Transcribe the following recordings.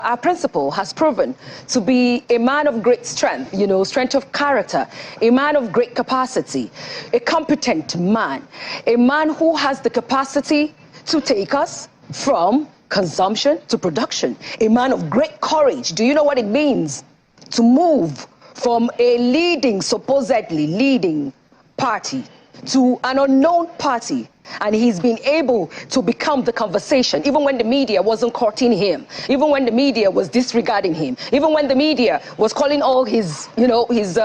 Our principal has proven to be a man of great strength, strength of character, a man of great capacity, a competent man, a man who has the capacity to take us from consumption to production, a man of great courage. Do you know what it means to move from a supposedly leading party to an unknown party? And he's been able to become the conversation, even when the media wasn't courting him, even when the media was disregarding him, even when the media was calling all his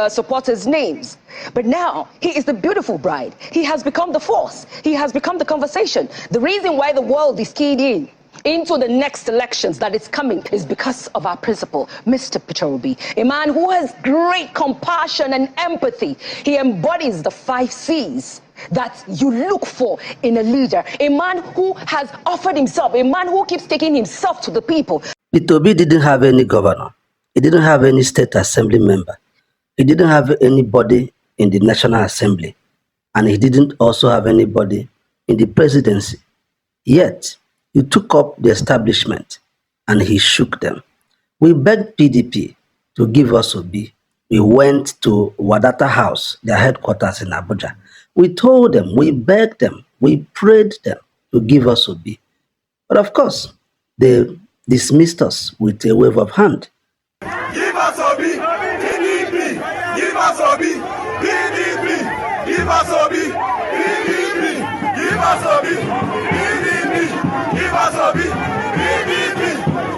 supporters names. But now he is the beautiful bride. He has become the force. He has become the conversation. The reason why the world is keyed in into the next elections that is coming is because of our principal, Mr. Peter Obi, a man who has great compassion and empathy. He embodies the 5 C's that you look for in a leader, a man who has offered himself, a man who keeps taking himself to the people. Peter Obi didn't have any governor. He didn't have any state assembly member. He didn't have anybody in the National Assembly. And he didn't also have anybody in the presidency. Yet, he took up the establishment and he shook them. We begged PDP to give us Obi. We went to Wadata House, their headquarters in Abuja. We told them, we begged them, we prayed them to give us Obi. But of course, they dismissed us with a wave of hand. Give us Obi, PDP, give us Obi, PDP, give us Obi, PDP, give us Obi, PDP, give us Obi, PDP,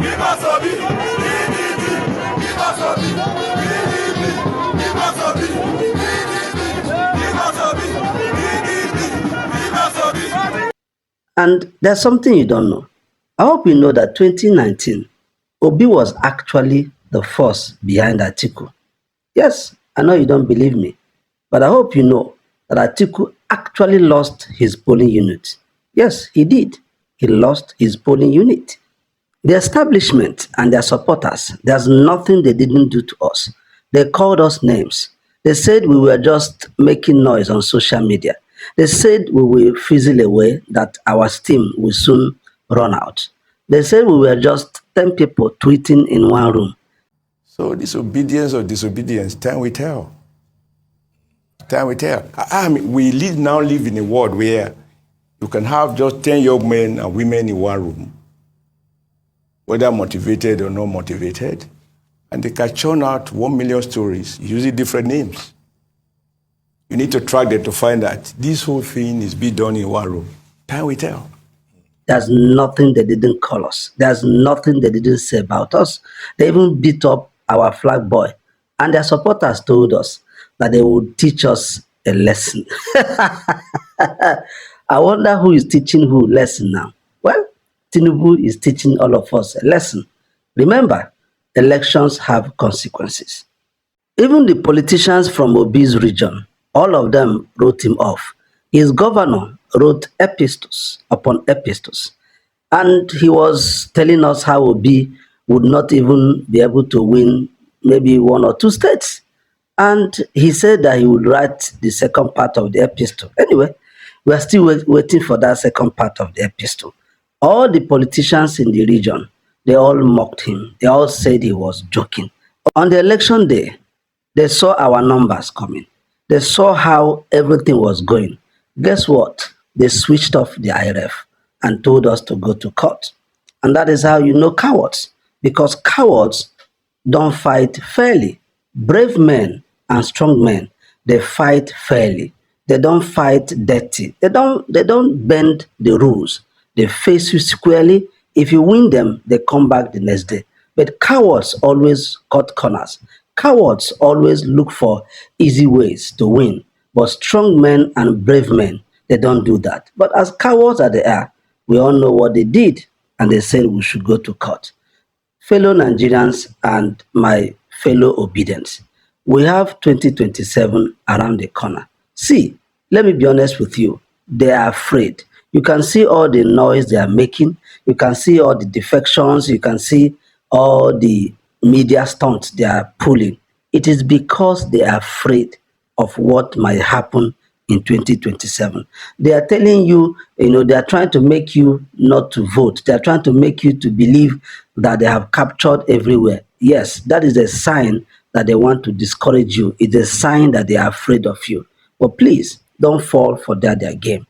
give us Obi, PDP, give us Obi, PDP, give us Obi, PDP, give us Obi. And there's something you don't know. I hope you know that 2019, Obi was actually the force behind Atiku. Yes, I know you don't believe me, but I hope you know that Atiku actually lost his polling unit. Yes, he did. He lost his polling unit. The establishment and their supporters, there's nothing they didn't do to us. They called us names. They said we were just making noise on social media. They said we will fizzle away, that our steam will soon run out. They said we were just 10 people tweeting in one room. So disobedience or disobedience, time will tell. Time will tell. I mean, we now live in a world where you can have just 10 young men and women in one room, whether motivated or not motivated, and they can churn out 1 million stories using different names. You need to track them to find that this whole thing is being done in one room. Time will tell. There's nothing they didn't call us. There's nothing they didn't say about us. They even beat up our flag boy. And their supporters told us that they would teach us a lesson. I wonder who is teaching who lesson now. Well, Tinubu is teaching all of us a lesson. Remember, elections have consequences. Even the politicians from Obi's region, all of them wrote him off. His governor wrote epistles upon epistles. And he was telling us how Obi would not even be able to win maybe 1 or 2 states. And he said that he would write the second part of the epistle. Anyway, we are still waiting for that second part of the epistle. All the politicians in the region, they all mocked him. They all said he was joking. On the election day, they saw our numbers coming. They saw how everything was going. Guess what? They switched off the IRF and told us to go to court. And that is how you know cowards. Because cowards don't fight fairly. Brave men and strong men, they fight fairly. They don't fight dirty. They don't bend the rules. They face you squarely. If you win them, they come back the next day. But cowards always cut corners. Cowards always look for easy ways to win. But strong men and brave men, they don't do that. But as cowards as they are, we all know what they did. And they said we should go to court. Fellow Nigerians and my fellow obedience, we have 2027 around the corner. See, let me be honest with you. They are afraid. You can see all the noise they are making. You can see all the defections. You can see all the media stunts they are pulling. It is because they are afraid of what might happen in 2027. They are telling you, they are trying to make you not to vote. They are trying to make you to believe that they have captured everywhere. Yes, that is a sign that they want to discourage you. It's a sign that they are afraid of you. But please, don't fall for their game.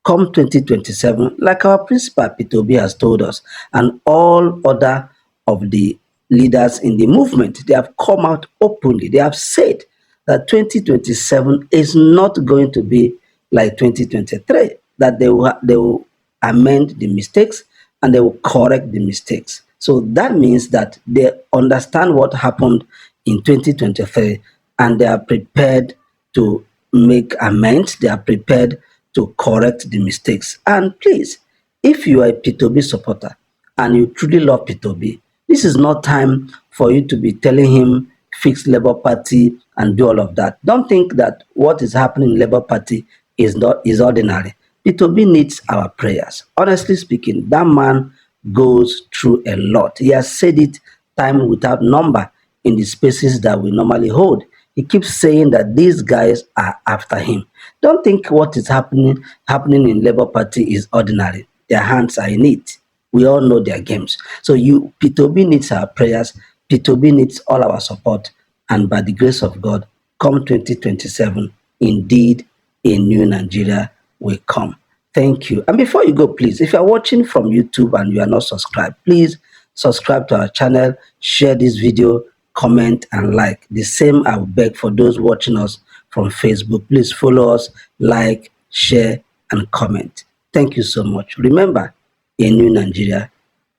Come 2027, like our principal Peter Obi has told us, and all other of the leaders in the movement, they have come out openly. They have said that 2027 is not going to be like 2023, that they will amend the mistakes and they will correct the mistakes. So that means that they understand what happened in 2023 and they are prepared to make amends. They are prepared to correct the mistakes. And please, if you are a P2B supporter and you truly love P2B, this is not time for you to be telling him fix Labour Party and do all of that. Don't think that what is happening in Labour Party is ordinary. P2B needs our prayers. Honestly speaking, that man goes through a lot. He has said it time without number in the spaces that we normally hold. He keeps saying that these guys are after him. Don't think what is happening in Labour Party is ordinary. Their hands are in it. We all know their games. So P2B needs our prayers. P2B needs all our support. And by the grace of God, come 2027, indeed, a new Nigeria will come. Thank you. And before you go, please, if you are watching from YouTube and you are not subscribed, please subscribe to our channel, share this video, comment and like. The same I will beg for those watching us from Facebook. Please follow us, like, share and comment. Thank you so much. Remember, a new Nigeria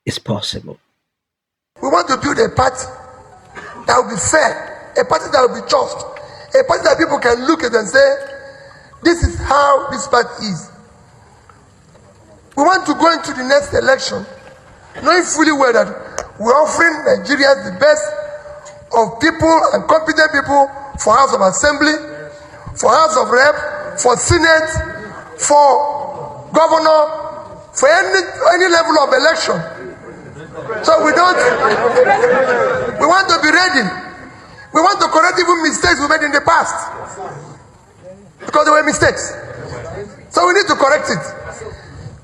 is possible. We want to build a party that will be fair, a party that will be just, a party that people can look at and say, this is how this party is. We want to go into the next election knowing fully well that we're offering Nigerians the best of people and competent people for House of Assembly, for House of Rep, for Senate, for Governor, for any level of election. So we want to be ready. We want to correct even mistakes we made in the past, because there were mistakes. So we need to correct it.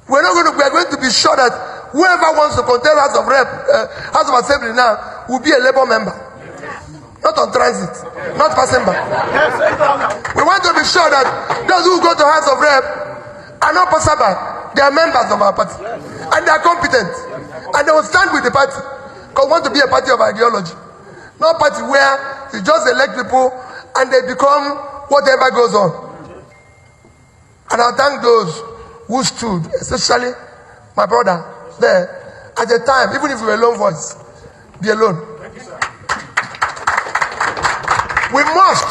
We are going to be sure that whoever wants to contest House of Rep, House of Assembly now will be a Labour member, not on transit, not passing by. We want to be sure that those who go to House of Rep are not passing by. They are members of our party and they are competent and they will stand with the party, because we want to be a party of ideology, not a party where you just elect people and they become whatever goes on. And I thank those who stood, especially my brother there at the time, even if we were lone voice, be alone. We must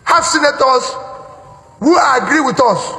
have senators who agree with us